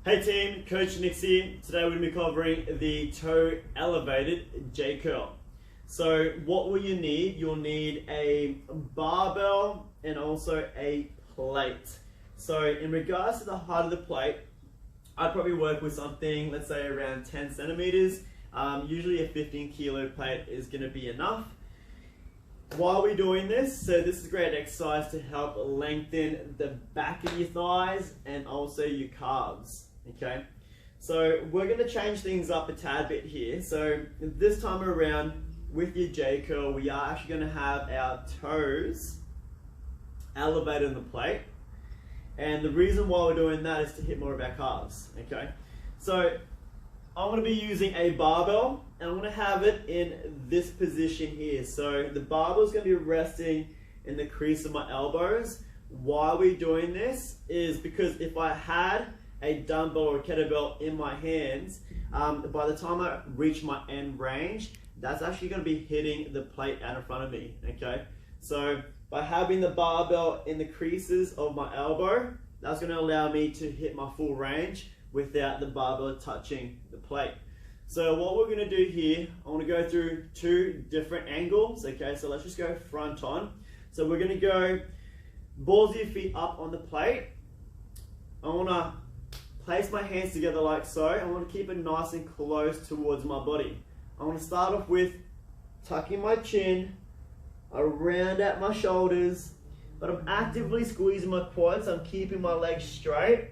Hey team, Coach Nix here. Today we're going to be covering the toe elevated J curl. So what will you need? You'll need a barbell and also a plate. So in regards to the height of the plate, I'd probably work with something, let's say around 10 centimeters. Usually a 15 kilo plate is going to be enough. Why are we doing this? So this is a great exercise to help lengthen the back of your thighs and also your calves. Okay, so we're going to change things up a tad bit here. So this time around with your J curl, we are actually going to have our toes elevated on the plate. And the reason why we're doing that is to hit more of our calves. Okay, so I'm going to be using a barbell and I'm going to have it in this position here. So the barbell is going to be resting in the crease of my elbows. Why are we doing this? Is because if I had a dumbbell or a kettlebell in my hands, by the time I reach my end range, that's actually going to be hitting the plate out in front of me. Okay, so by having the barbell in the creases of my elbow, that's going to allow me to hit my full range without the barbell touching the plate. So what we're going to do here, I want to go through two different angles. Okay, so let's just go front on. So we're going to go balls of your feet up on the plate. I want to place my hands together like so. I want to keep it nice and close towards my body. I want to start off with tucking my chin around at my shoulders, but I'm actively squeezing my quads. I'm keeping my legs straight.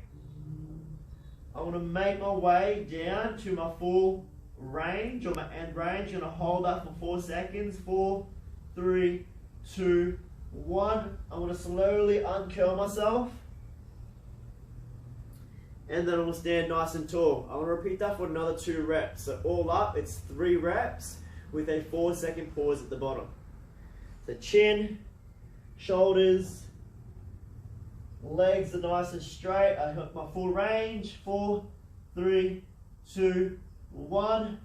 I want to make my way down to my full range or my end range. I'm going to hold that for 4 seconds. 4, 3, 2, 1. I want to slowly uncurl myself. And then I'm going to stand nice and tall. I want to repeat that for another 2 reps. So all up, it's 3 reps with a 4-second pause at the bottom. So chin, shoulders, legs are nice and straight. I hook my full range. 4, 3, 2, 1.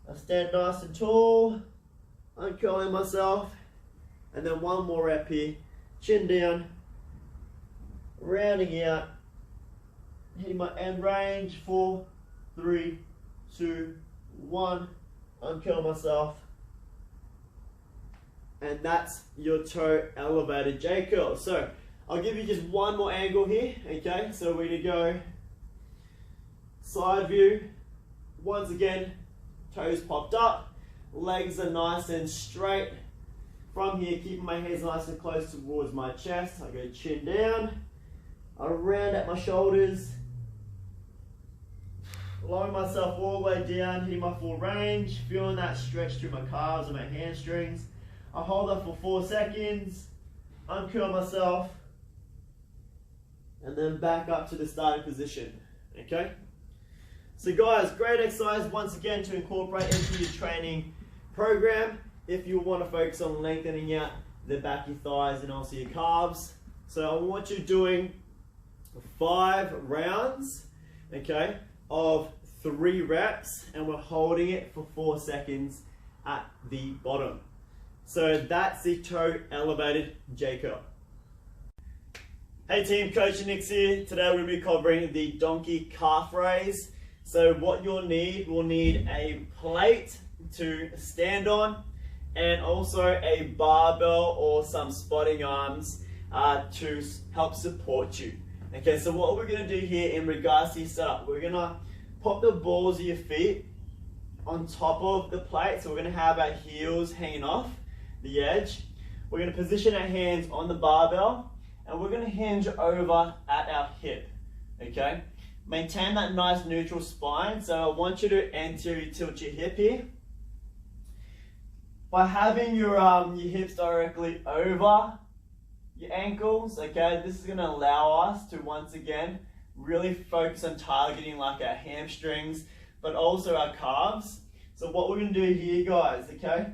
I stand nice and tall, uncurling myself. And then 1 more rep here. Chin down, rounding out, hitting my end range. 4, 3, 2, 1. Uncurl myself. And that's your toe elevated J curl. So I'll give you just one more angle here. Okay, so we're gonna go side view. Once again, toes popped up, legs are nice and straight. From here, keeping my hands nice and close towards my chest. I go chin down, I round at my shoulders, lowering myself all the way down, hitting my full range, feeling that stretch through my calves and my hamstrings. I hold that for 4 seconds, uncurl myself, and then back up to the starting position. Okay? So guys, great exercise once again to incorporate into your training program if you want to focus on lengthening out the back of your thighs and also your calves. So I want you doing 5 rounds, okay, of 3 reps, and we're holding it for 4 seconds at the bottom. So that's the toe elevated J curl. Hey team, Coach Nix here. Today we'll be covering the donkey calf raise. So what we'll need a plate to stand on and also a barbell or some spotting arms to help support you. Okay, so what we're gonna do here in regards to your setup, we're gonna pop the balls of your feet on top of the plate. So we're gonna have our heels hanging off the edge. We're going to position our hands on the barbell and we're going to hinge over at our hip. Okay, maintain that nice neutral spine. So I want you to anterior tilt your hip here. By having your hips directly over your ankles, okay, this is going to allow us to once again really focus on targeting like our hamstrings but also our calves. So what we're going to do here, guys, okay,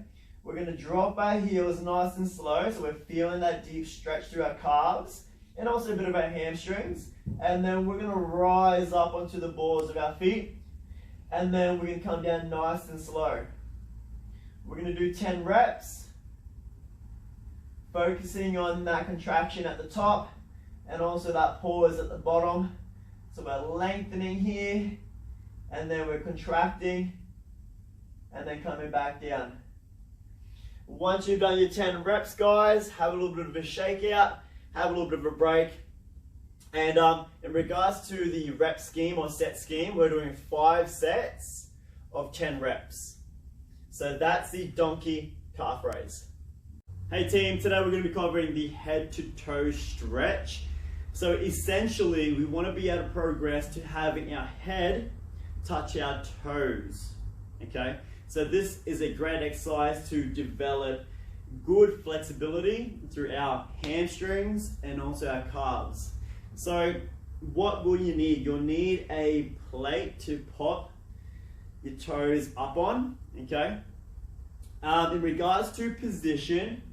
we're going to drop our heels nice and slow, so we're feeling that deep stretch through our calves and also a bit of our hamstrings. And then we're going to rise up onto the balls of our feet, and then we're going to come down nice and slow. We're going to do 10 reps, focusing on that contraction at the top and also that pause at the bottom. So we're lengthening here, and then we're contracting, and then coming back down. Once you've done your 10 reps, guys, have a little bit of a shakeout, have a little bit of a break. And in regards to the rep scheme or set scheme, we're doing 5 sets of 10 reps. So that's the donkey calf raise. Hey team, today we're going to be covering the head to toe stretch. So essentially, we want to be able to progress to having our head touch our toes, okay? So this is a great exercise to develop good flexibility through our hamstrings and also our calves. So what will you need? You'll need a plate to pop your toes up on, okay? In regards to position,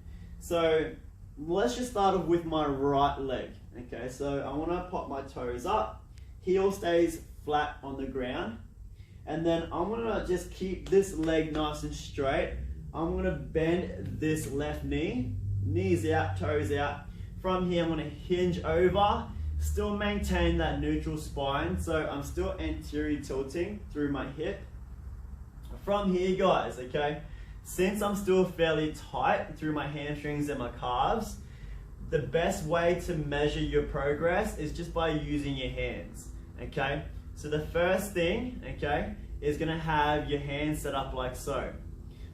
so let's just start off with my right leg. Okay, so I want to pop my toes up, heel stays flat on the ground, and then I'm going to just keep this leg nice and straight. I'm going to bend this left knee, knees out, toes out. From here I'm going to hinge over, still maintain that neutral spine, so I'm still anterior tilting through my hip. From here, guys, okay, since I'm still fairly tight through my hamstrings and my calves, the best way to measure your progress is just by using your hands, okay? So the first thing, okay, is gonna have your hands set up like so.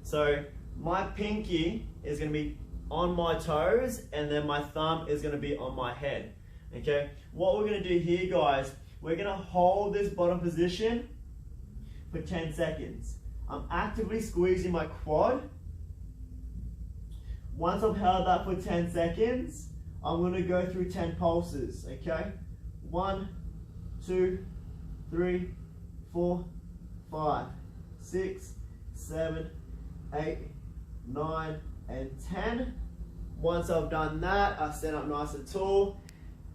So my pinky is gonna be on my toes, and then my thumb is gonna be on my head, okay? What we're gonna do here, guys, we're gonna hold this bottom position for 10 seconds. I'm actively squeezing my quad. Once I've held that for 10 seconds, I'm going to go through 10 pulses, okay? 1, 2, 3, 4, 5, 6, 7, 8, 9, and 10. Once I've done that, I stand up nice and tall,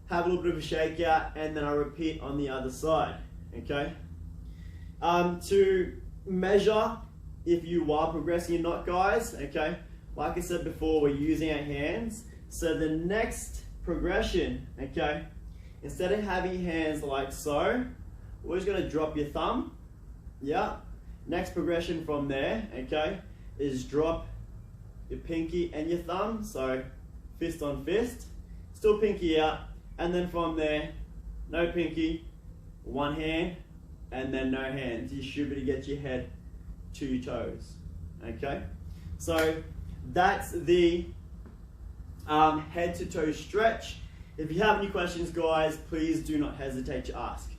have a little bit of a shakeout, and then I repeat on the other side, okay? To measure if you are progressing or not, guys, okay? Like I said before, we're using our hands. So the next progression, okay, instead of having hands like so, we're just gonna drop your thumb, yeah. Next progression from there, okay, is drop your pinky and your thumb, so fist on fist, still pinky out, and then from there, no pinky, one hand, and then no hands. You should be able to get your head to your toes, okay? So that's the head to toe stretch. If you have any questions, guys, please do not hesitate to ask.